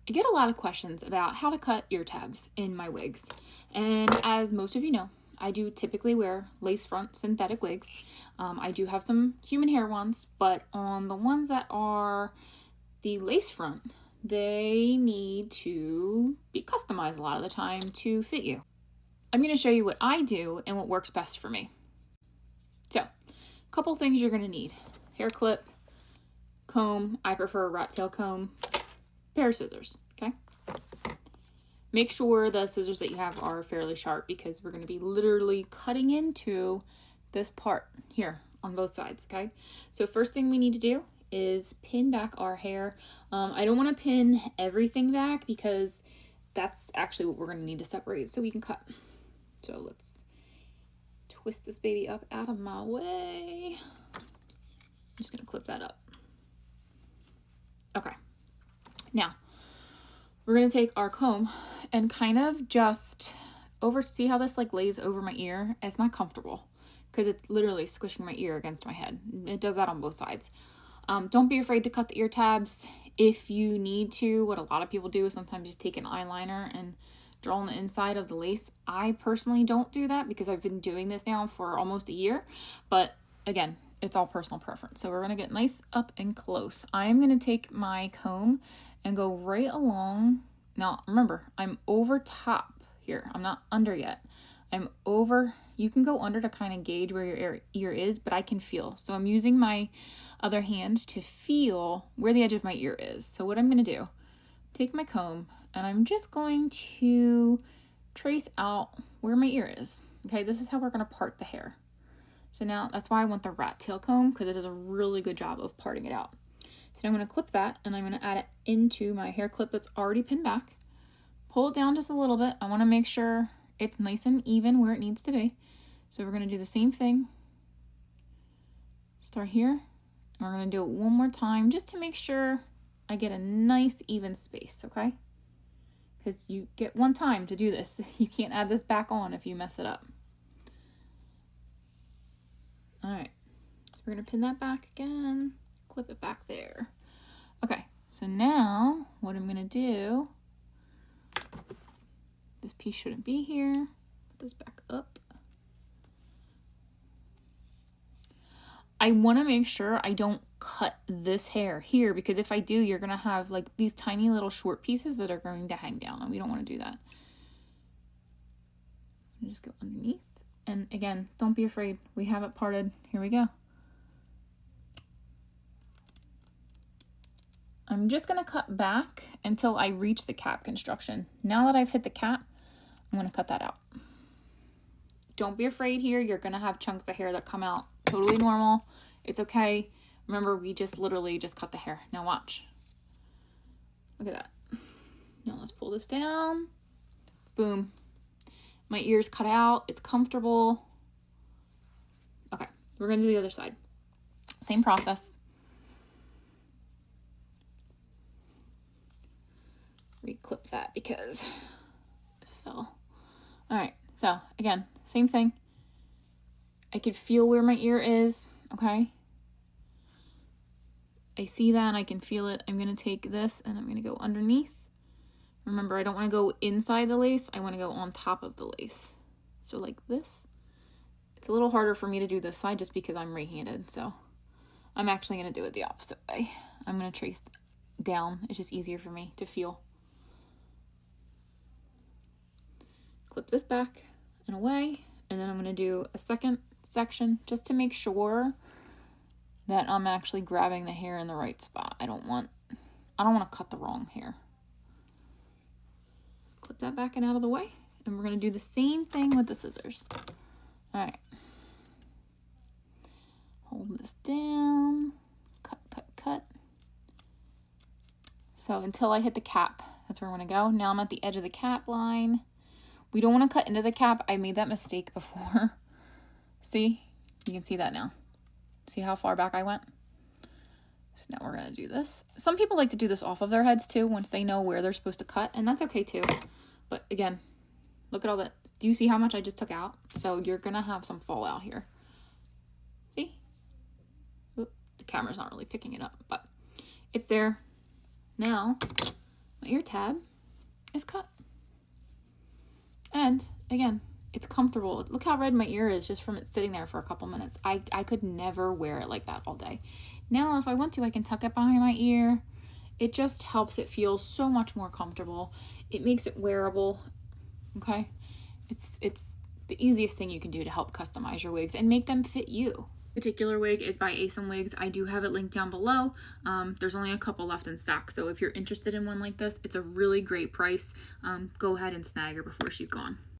I get a lot of questions about how to cut ear tabs in my wigs. And as most of you know, I do typically wear lace front synthetic wigs. I do have some human hair ones, but on the ones that are the lace front, they need to be customized a lot of the time to fit you. I'm going to show you what I do and what works best for me. So, a couple things you're going to need. Hair clip, comb, I prefer a rat tail comb, pair of scissors, okay? Make sure the scissors that you have are fairly sharp because we're going to be literally cutting into this part here on both sides, okay? So first thing we need to do is pin back our hair. I don't want to pin everything back because that's actually what we're going to need to separate so we can cut. So let's twist this baby up out of my way. I'm just going to clip that up. Okay. Now, we're going to take our comb and kind of just see how this like lays over my ear? It's not comfortable because it's literally squishing my ear against my head. It does that on both sides. Don't be afraid to cut the ear tabs if you need to. What a lot of people do is sometimes just take an eyeliner and draw on the inside of the lace. I personally don't do that because I've been doing this now for almost a year. But again, it's all personal preference. So we're going to get nice up and close. I'm going to take my comb and go right along. Now, remember, I'm over top here. I'm not under yet. I'm over. You can go under to kind of gauge where your ear is, but I can feel. So I'm using my other hand to feel where the edge of my ear is. So what I'm going to do, take my comb, and I'm just going to trace out where my ear is. Okay, this is how we're going to part the hair. So now that's why I want the rat tail comb, because it does a really good job of parting it out. So I'm going to clip that, and I'm going to add it into my hair clip that's already pinned back. Pull it down just a little bit. I want to make sure it's nice and even where it needs to be. So we're going to do the same thing. Start here, and we're going to do it one more time just to make sure I get a nice even space, okay? Because you get one time to do this. You can't add this back on if you mess it up. All right, so we're going to pin that back again. Clip it back there. Okay, so now what I'm gonna do, this piece shouldn't be here. Put this back up. I wanna make sure I don't cut this hair here because if I do, you're gonna have like these tiny little short pieces that are going to hang down, and we don't wanna do that. Just go underneath. And again, don't be afraid. We have it parted. Here we go. I'm just going to cut back until I reach the cap construction. Now that I've hit the cap, I'm going to cut that out. Don't be afraid here. You're going to have chunks of hair that come out totally normal. It's okay. Remember, we just literally just cut the hair. Now watch. Look at that. Now let's pull this down. Boom. My ear's cut out. It's comfortable. Okay, we're going to do the other side. Same process. Reclip that because it fell. All right, so again, same thing. I can feel where my ear is, okay? I see that and I can feel it. I'm gonna take this and I'm gonna go underneath. Remember, I don't wanna go inside the lace, I wanna go on top of the lace. So like this. It's a little harder for me to do this side just because I'm right-handed, so I'm actually gonna do it the opposite way. I'm gonna trace down, it's just easier for me to feel. Clip this back and away, and then I'm going to do a second section just to make sure that I'm actually grabbing the hair in the right spot. I don't want to cut the wrong hair. Clip that back and out of the way, and we're going to do the same thing with the scissors. All right. Hold this down. Cut, cut, cut. So until I hit the cap, that's where I'm going to go. Now I'm at the edge of the cap line. We don't want to cut into the cap. I made that mistake before. See? You can see that now. See how far back I went? So now we're going to do this. Some people like to do this off of their heads too once they know where they're supposed to cut, and that's okay too. But again, look at all that. Do you see how much I just took out? So you're going to have some fallout here. See? Oop, the camera's not really picking it up, but it's there. Now, my ear tab is cut. And again, it's comfortable. Look how red my ear is just from it sitting there for a couple minutes. I could never wear it like that all day. Now, if I want to, I can tuck it behind my ear. It just helps it feel so much more comfortable. It makes it wearable, okay? It's the easiest thing you can do to help customize your wigs and make them fit you. This particular wig is by Asim Wigs. I do have it linked down below. There's only a couple left in stock, so if you're interested in one like this, it's a really great price. Go ahead and snag her before she's gone.